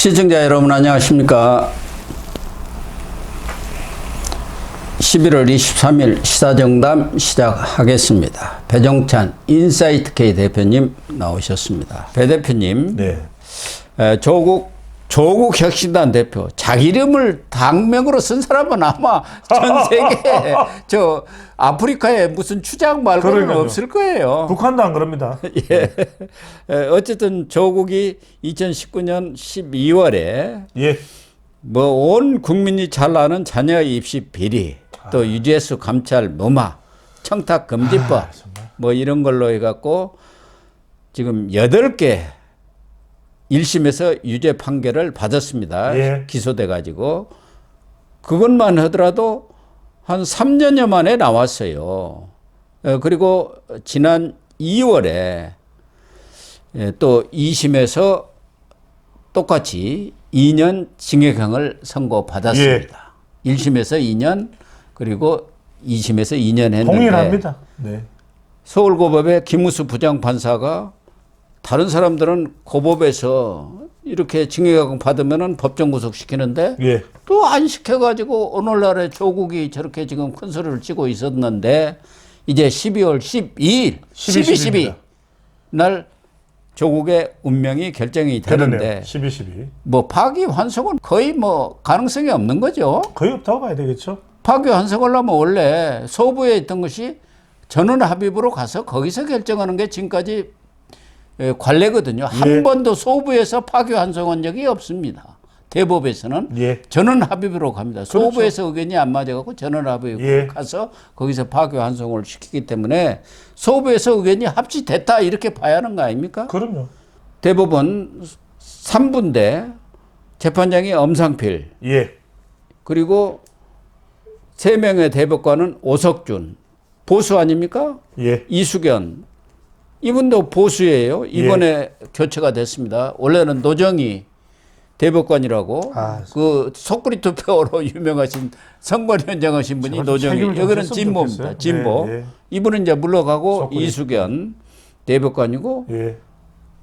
시청자 여러분 안녕하십니까. 11월 23일 시사정담 시작하겠습니다. 배종찬 인사이트K 대표님 나오셨습니다. 배 대표님, 네. 조국 혁신단 대표, 자기 이름을 당명으로 쓴 사람은 아마 전 세계 저 아프리카에 무슨 추장 말고는 그러니까요. 없을 거예요. 북한도 안 그럽니다. 예. 어쨌든 조국이 2019년 12월에 예. 뭐 온 국민이 잘 아는 자녀 입시 비리, 또 유재수 감찰 무마, 청탁 금지법, 뭐 이런 걸로 해갖고 지금 8개 1심에서 유죄 판결을 받았습니다. 예. 기소돼 가지고 그것만 하더라도 한 3년여 만에 나왔어요. 그리고 지난 2월에 또 2심에서 똑같이 2년 징역형을 선고받았습니다. 1심에서 2년 그리고 2심에서 2년 했는데 동일합니다. 네. 서울고법의 김우수 부장판사가 다른 사람들은 고법에서 이렇게 징역형 받으면은 법정 구속시키는데 예. 또 안 시켜가지고 오늘날에 조국이 저렇게 지금 큰 소리를 치고 있었는데 이제 12월 12일 12 날 조국의 운명이 결정이 되는데 12. 뭐 파기환송은 거의 뭐 가능성이 없는 거죠. 거의 없다고 봐야 되겠죠. 파기환송을 하면 원래 소부에 있던 것이 전원 합의부로 가서 거기서 결정하는 게 지금까지 관례거든요. 한 예. 번도 소부에서 파기환송한 적이 없습니다. 대법에서는 예. 전원 합의부로 갑니다. 그렇죠. 소부에서 의견이 안 맞아갖고 전원 합의부로 예. 가서 거기서 파기환송을 시키기 때문에 소부에서 의견이 합치됐다 이렇게 봐야 하는 거 아닙니까? 그럼요. 대법원 3부인데 재판장이 엄상필 예. 그리고 3명의 대법관은 오석준 보수 아닙니까? 예. 이수견 이분도 보수예요. 이번에 교체가 됐습니다. 원래는 노정희 대법관이라고 그 속구리 투표로 유명하신 선거위원장 하신 분이 노정희. 여기는 진보입니다. 진보. 네, 예. 이분은 이제 물러가고 속구리. 이수견 대법관이고 예.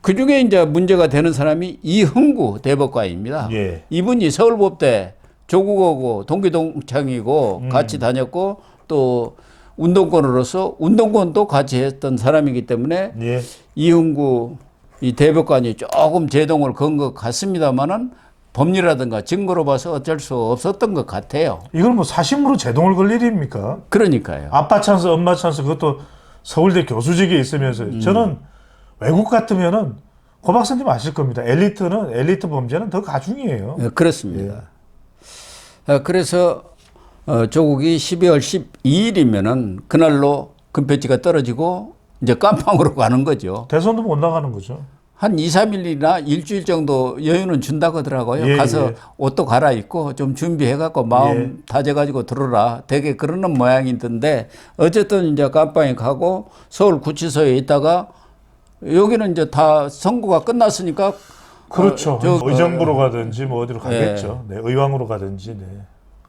그 중에 이제 문제가 되는 사람이 이흥구 대법관입니다. 예. 이분이 서울법대 조국하고 동기동창이고 같이 다녔고 또 운동권으로서 운동권도 같이 했던 사람이기 때문에 예. 이흥구 이 대법관이 조금 제동을 건 것 같습니다만은 법리라든가 증거로 봐서 어쩔 수 없었던 것 같아요. 이걸 뭐 사심으로 제동을 걸 일입니까? 그러니까요. 아빠 찬스, 엄마 찬스 그것도 서울대 교수직에 있으면서 저는 외국 같으면은 고 박사님 아실 겁니다. 엘리트 범죄는 더 가중이에요. 그렇습니다. 그래서 조국이 12월 12일이면은 그날로 금패치가 떨어지고 이제 깜빵으로 가는 거죠. 대선도 못 나가는 거죠. 한 2, 3일이나 일주일 정도 여유는 준다고 하더라고요. 예, 가서 예. 옷도 갈아입고 좀 준비해갖고 마음 다져가지고 들어라. 되게 그러는 모양이던데 어쨌든 이제 깜빵에 가고 서울구치소에 있다가 여기는 이제 다 선고가 끝났으니까 그렇죠. 의정부로 가든지 뭐 어디로 가겠죠. 네, 의왕으로 가든지. 네.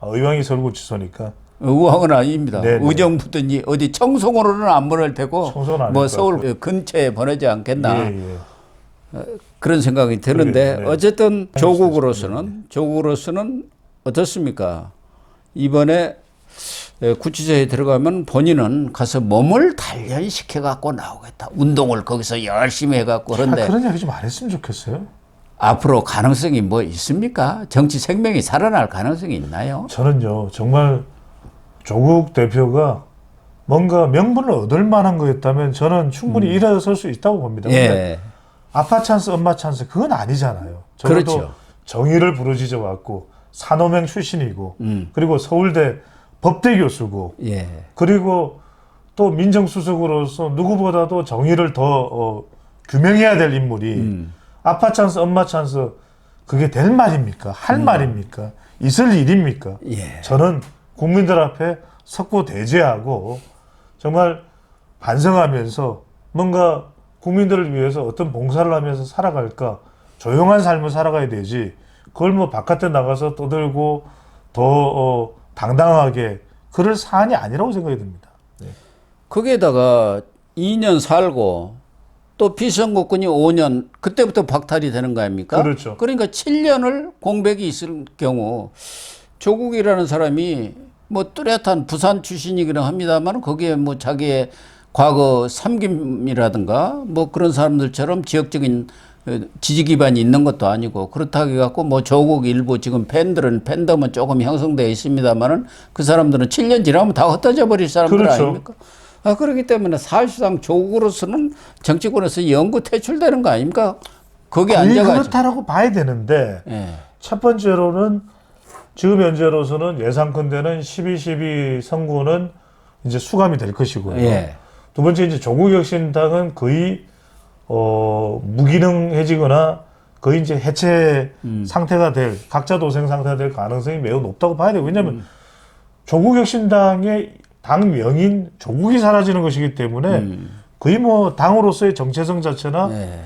의왕이 서울구치소니까. 의왕은 아닙니다. 네네. 의정부든지 어디 청송으로는 안 보낼 테고 청송은 아닐 뭐 것 서울 같고요. 근처에 보내지 않겠나 예. 그런 생각이 드는데 네. 어쨌든 조국으로서는 어떻습니까? 이번에 구치소에 들어가면 본인은 가서 몸을 단련시켜 갖고 나오겠다. 운동을 거기서 열심히 해갖고 그런데 그런 얘기 좀 안 했으면 좋겠어요. 앞으로 가능성이 뭐 있습니까? 정치 생명이 살아날 가능성이 있나요? 저는요 정말 조국 대표가 뭔가 명분을 얻을 만한 거였다면 저는 충분히 일어설 수 있다고 봅니다. 예. 근데 아빠 찬스, 엄마 찬스 그건 아니잖아요. 적어도 그렇죠. 정의를 부르짖어 왔고 산호명 출신이고 그리고 서울대 법대 교수고 예. 그리고 또 민정수석으로서 누구보다도 정의를 더 규명해야 될 인물이 아빠 찬스, 엄마 찬스 그게 될 말입니까? 할 말입니까? 있을 일입니까? 예. 저는 국민들 앞에 석고 대죄하고 정말 반성하면서 뭔가 국민들을 위해서 어떤 봉사를 하면서 살아갈까 조용한 삶을 살아가야 되지 그걸 뭐 바깥에 나가서 떠들고 더 당당하게 그럴 사안이 아니라고 생각이 듭니다. 네. 거기에다가 2년 살고 또 피선거권이 5년 그때부터 박탈이 되는 거 아닙니까? 그렇죠. 그러니까 7년을 공백이 있을 경우 조국이라는 사람이 뭐 뚜렷한 부산 출신이기는 합니다만 거기에 뭐 자기의 과거 삼김이라든가 뭐 그런 사람들처럼 지역적인 지지 기반이 있는 것도 아니고 그렇다고 해갖고 뭐 조국 일부 지금 팬덤은 조금 형성되어 있습니다만은 그 사람들은 7년 지나면 다 흩어져 버릴 사람들 그렇죠. 아닙니까? 그렇기 때문에 사실상 조국으로서는 정치권에서 영구 퇴출되는 거 아닙니까? 거기 거의 앉아가지고. 그렇다라고 봐야 되는데 예. 첫 번째로는 지금 현재로서는 예상컨대는 12.12 선거는 이제 수감이 될 것이고요. 예. 두 번째 이제 조국혁신당은 거의 무기능해지거나 거의 이제 해체 상태가 될 각자 도생 상태가 될 가능성이 매우 높다고 봐야 돼요. 왜냐하면 조국혁신당의 당 명인 조국이 사라지는 것이기 때문에 거의 뭐 당으로서의 정체성 자체나 예.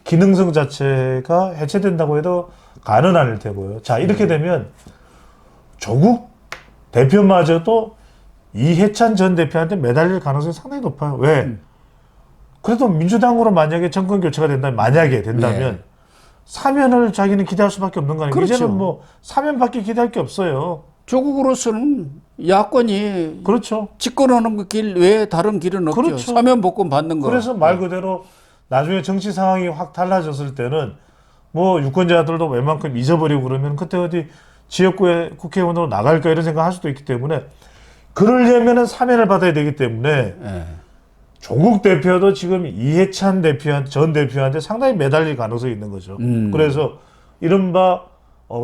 기능성 자체가 해체된다고 해도 가는 아닐 테고요. 자 이렇게 되면 조국 대표마저도 이해찬 전 대표한테 매달릴 가능성이 상당히 높아요. 왜? 그래도 민주당으로 만약에 정권 교체가 된다면 만약에 된다면 사면을 자기는 기대할 수밖에 없는 거 아니에요? 그렇죠. 이제는 뭐 사면밖에 기대할 게 없어요. 조국으로서는 야권이 그렇죠. 집권하는 그 길 외에 다른 길은 없죠. 그렇죠. 사면 복권 받는 거. 그래서 말 그대로 나중에 정치 상황이 확 달라졌을 때는 뭐 유권자들도 웬만큼 잊어버리고 그러면 그때 어디 지역구에 국회의원으로 나갈까 이런 생각할 수도 있기 때문에 그러려면은 사면을 받아야 되기 때문에 예. 조국 대표도 지금 이해찬 전 대표한테 상당히 매달릴 가능성이 있는 거죠. 그래서 이른바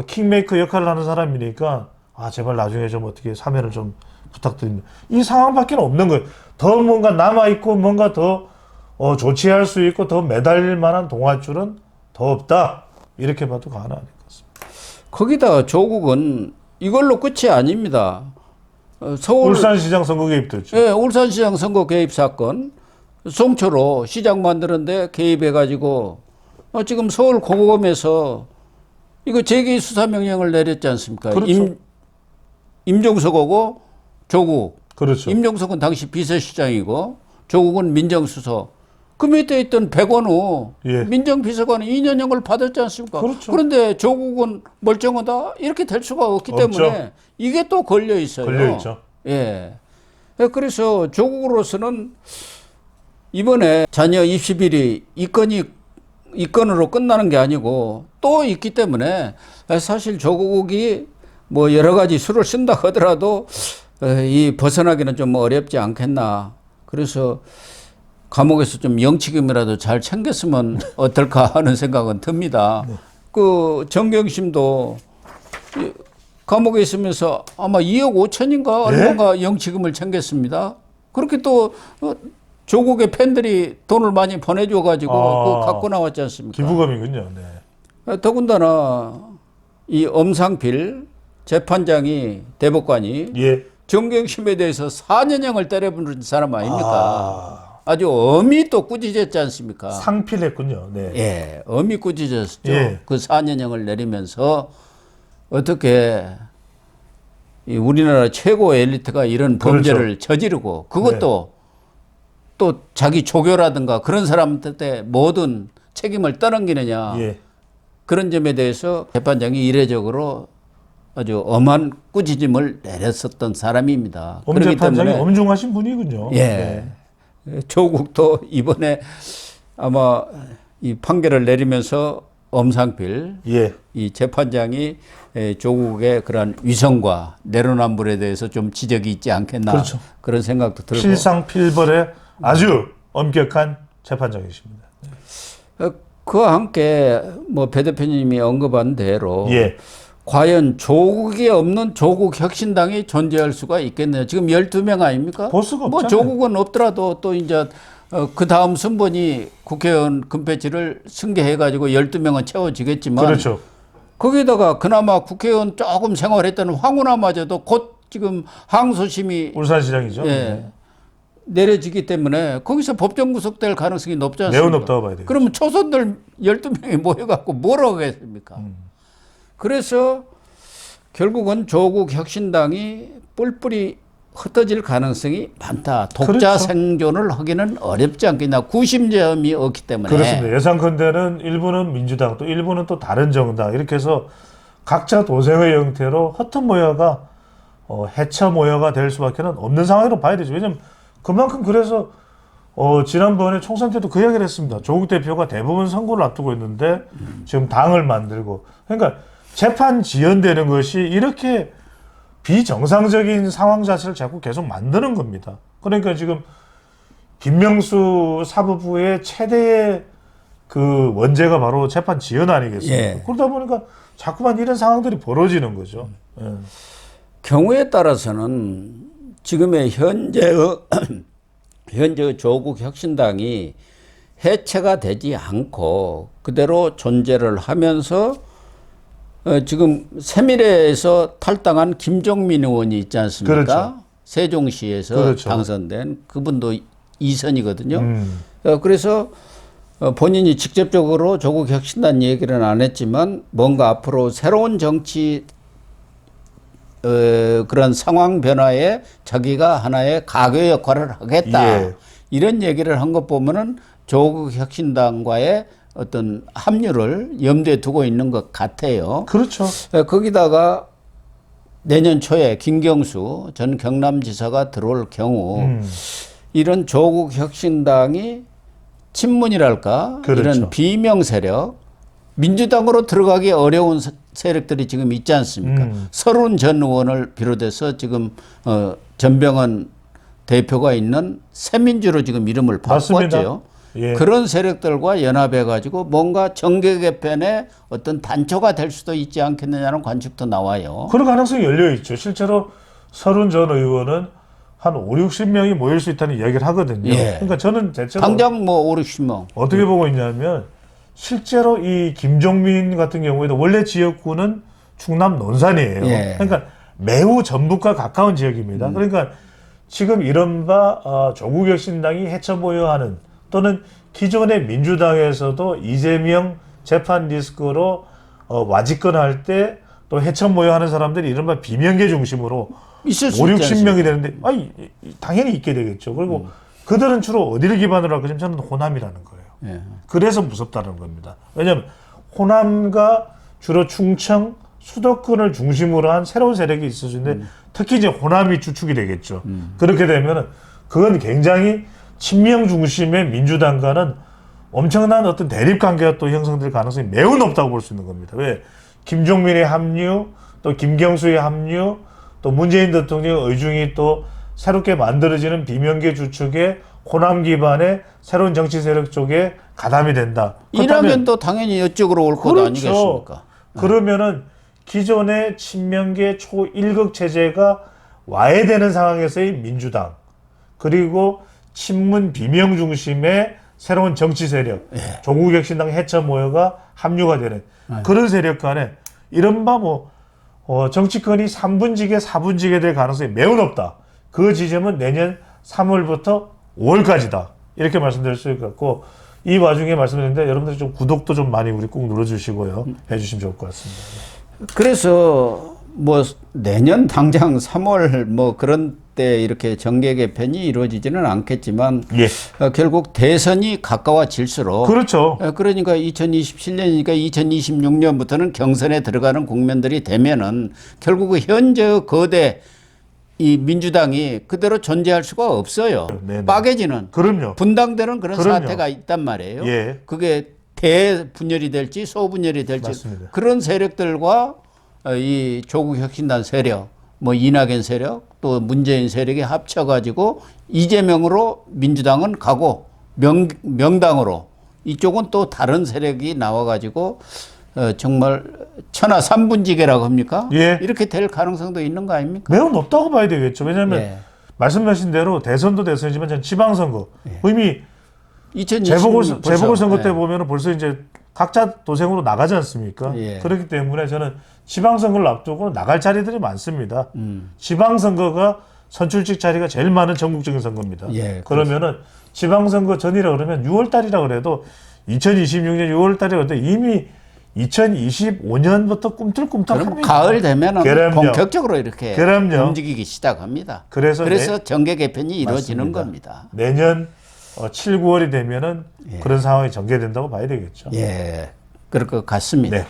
킹메이커 역할을 하는 사람이니까 제발 나중에 좀 어떻게 사면을 좀 부탁드립니다. 이 상황밖에 없는 거예요. 더 뭔가 남아있고 뭔가 더 조치할 수 있고 더 매달릴 만한 동아줄은 더 없다. 이렇게 봐도 과언 아닐 것 같습니다. 거기다 조국은 이걸로 끝이 아닙니다. 서울 울산시장 선거 개입도 있죠. 예, 울산시장 선거 개입 사건 송초로 시장 만드는데 개입해가지고 지금 서울 고검에서 이거 재계 수사 명령을 내렸지 않습니까? 그렇죠. 임종석하고 조국. 그렇죠. 임종석은 당시 비서실장이고 조국은 민정수석. 그 밑에 있던 백원우 예. 민정비서관은 2년형을 받았지 않습니까? 그렇죠. 그런데 조국은 멀쩡하다 이렇게 될 수가 없기 없죠. 때문에 이게 또 걸려 있어요. 걸려 있죠. 예. 그래서 조국으로서는 이번에 자녀 입시 비리 이건으로 끝나는 게 아니고 또 있기 때문에 사실 조국이 뭐 여러 가지 수를 쓴다 하더라도 이 벗어나기는 좀 어렵지 않겠나. 그래서 감옥에서 좀 영치금이라도 잘 챙겼으면 어떨까 하는 생각은 듭니다. 네. 그 정경심도 감옥에 있으면서 아마 2억 5천인가 얼마가 영치금을 챙겼습니다. 그렇게 또 조국의 팬들이 돈을 많이 보내줘가지고 그거 갖고 나왔지 않습니까? 기부금이군요. 네. 더군다나 이 엄상필 재판장이 대법관이 예. 정경심에 대해서 4년형을 때려부른 사람 아닙니까? 아주 엄히 또 꾸짖었지 않습니까? 상필했군요. 네. 예, 엄히 꾸짖었죠. 예. 그 4년형을 내리면서 어떻게 이 우리나라 최고 엘리트가 이런 범죄를 그렇죠. 저지르고 그것도 또 자기 조교라든가 그런 사람한테 모든 책임을 떠넘기느냐. 예. 그런 점에 대해서 재판장이 이례적으로 아주 엄한 꾸짖음을 내렸었던 사람입니다. 엄 그렇기 재판장이 때문에 엄중하신 분이군요. 예. 조국도 이번에 아마 이 판결을 내리면서 엄상필 예. 이 재판장이 조국의 그런 위선과 내로남불에 대해서 좀 지적이 있지 않겠나. 그렇죠. 그런 생각도 들고. 필상필벌의 아주 엄격한 재판장이십니다. 그와 함께 뭐 배 대표님이 언급한 대로 예. 과연 조국이 없는 조국 혁신당이 존재할 수가 있겠네요. 지금 12명 아닙니까? 보수가 뭐 없잖아요. 조국은 없더라도 또 이제 그 다음 순번이 국회의원 금패치를 승계해가지고 12명은 채워지겠지만 그렇죠. 거기다가 그나마 국회의원 조금 생활했던 황운하마저도 곧 지금 항소심이 울산시장이죠. 예, 내려지기 때문에 거기서 법정 구속될 가능성이 높지 않습니까? 매우 높다고 봐야 돼요. 그러면 초선들 12명이 모여갖고 뭘 하겠습니까? 그래서 결국은 조국 혁신당이 뿔뿔이 흩어질 가능성이 많다. 독자 그렇죠. 생존을 하기는 어렵지 않겠나. 90점이 없기 때문에. 그렇습니다. 예상컨대는 일부는 민주당 또 일부는 또 다른 정당 이렇게 해서 각자 도생의 형태로 허튼 모여가 해처 모여가 될 수밖에 없는 상황으로 봐야 되죠. 왜냐하면 그만큼 그래서 지난번에 총선 때도 그 이야기를 했습니다. 조국 대표가 대부분 선거를 앞두고 있는데 지금 당을 만들고 그러니까 재판 지연되는 것이 이렇게 비정상적인 상황 자체를 자꾸 계속 만드는 겁니다. 그러니까 지금 김명수 사법부의 최대의 그 원죄가 바로 재판 지연 아니겠습니까? 예. 그러다 보니까 자꾸만 이런 상황들이 벌어지는 거죠. 예. 경우에 따라서는 지금의 현재의 조국 혁신당이 해체가 되지 않고 그대로 존재를 하면서 지금 세미래에서 탈당한 김종민 의원이 있지 않습니까? 그렇죠. 세종시에서 그렇죠. 당선된 그분도 2선이거든요. 그래서 본인이 직접적으로 조국 혁신단 얘기는 안 했지만 뭔가 앞으로 새로운 정치 그런 상황 변화에 자기가 하나의 가교 역할을 하겠다. 예. 이런 얘기를 한 것 보면은 조국 혁신당과의 어떤 합류를 염두에 두고 있는 것 같아요. 그렇죠. 거기다가 내년 초에 김경수 전 경남지사가 들어올 경우 이런 조국 혁신당이 친문이랄까 그렇죠. 이런 비명 세력 민주당으로 들어가기 어려운 세력들이 지금 있지 않습니까? 서른 전 의원을 비롯해서 지금 전병헌 대표가 있는 새민주로 지금 이름을 바꿨죠. 예. 그런 세력들과 연합해 가지고 뭔가 정계 개편의 어떤 단초가 될 수도 있지 않겠느냐는 관측도 나와요. 그런 가능성이 열려 있죠. 실제로 서른 전 의원은 한 5, 60명이 모일 수 있다는 이야기를 하거든요. 예. 그러니까 저는 대체로 당장 뭐 5, 60명. 어떻게 보고 있냐면 실제로 이 김종민 같은 경우에도 원래 지역구는 충남 논산이에요. 예. 그러니까 매우 전북과 가까운 지역입니다. 그러니까 지금 이른바 조국 혁신당이 해쳐 모여하는 또는 기존의 민주당에서도 이재명 재판 리스크로 와집건할 때 또 해쳐 모여하는 사람들이 이른바 비명계 중심으로 있을 수 5, 있지 60명이 되는데 당연히 있게 되겠죠. 그리고 그들은 주로 어디를 기반으로 할까? 저는 호남이라는 거예요. 예. 그래서 무섭다는 겁니다. 왜냐하면 호남과 주로 충청, 수도권을 중심으로 한 새로운 세력이 있을 수 있는데 특히 이제 호남이 주축이 되겠죠. 그렇게 되면은 그건 굉장히 친명 중심의 민주당과는 엄청난 어떤 대립 관계가 또 형성될 가능성이 매우 높다고 볼 수 있는 겁니다. 왜? 김종민의 합류, 또 김경수의 합류, 또 문재인 대통령의 의중이 또 새롭게 만들어지는 비명계 주축의 호남 기반의 새로운 정치 세력 쪽에 가담이 된다. 이러면 당연히 이쪽으로 올 것 그렇죠. 아니겠습니까? 그러면은 기존의 친명계 초일극 체제가 와해되는 상황에서의 민주당 그리고 친문 비명 중심의 새로운 정치 세력 조국 혁신당 해처 모여가 합류가 되는 그런 세력 간에 이른바 정치권이 3분지게 4분지게 될 가능성이 매우 높다. 그 지점은 내년 3월부터 5월까지다. 이렇게 말씀드릴 수 있고 이 와중에 말씀드렸는데 여러분들 좀 구독도 좀 많이 우리 꼭 눌러주시고요. 해주시면 좋을 것 같습니다. 그래서 내년 당장 3월 그런 때 이렇게 정계 개편이 이루어지지는 않겠지만 예. 결국 대선이 가까워질수록 그렇죠. 그러니까 2027년이니까 2026년부터는 경선에 들어가는 국면들이 되면은 결국 현재 거대 이 민주당이 그대로 존재할 수가 없어요. 네네. 빠개지는 그럼요. 분당되는 그런 그럼요. 사태가 있단 말이에요. 예. 그게 대분열이 될지 소분열이 될지 맞습니다. 그런 세력들과 이 조국 혁신단 세력, 이낙연 세력, 또 문재인 세력이 합쳐가지고 이재명으로 민주당은 가고 명당으로 이쪽은 또 다른 세력이 나와가지고 정말 천하삼분지계라고 합니까? 예. 이렇게 될 가능성도 있는 거 아닙니까? 매우 높다고 봐야 되겠죠. 왜냐하면 예. 말씀하신 대로 대선도 대선이지만 전 지방선거 이미 2026 재보궐선거 벌써, 때 보면은 벌써 이제 각자 도생으로 나가지 않습니까? 예. 그렇기 때문에 저는 지방선거를 앞두고 나갈 자리들이 많습니다. 지방선거가 선출직 자리가 제일 많은 전국적인 선거입니다. 예, 그러면은 지방선거 전이라 그러면 6월 달이라 그래도 2026년 6월 달이라 그래도 이미 2025년부터 꿈틀꿈틀합니다. 그럼 가을 되면은 그럼요. 본격적으로 이렇게 그럼요. 움직이기 시작합니다. 그래서 정계 개편이 이루어지는 맞습니다. 겁니다. 내년 7, 9월이 되면은 예. 그런 상황이 전개된다고 봐야 되겠죠. 예, 그럴 것 같습니다. 네.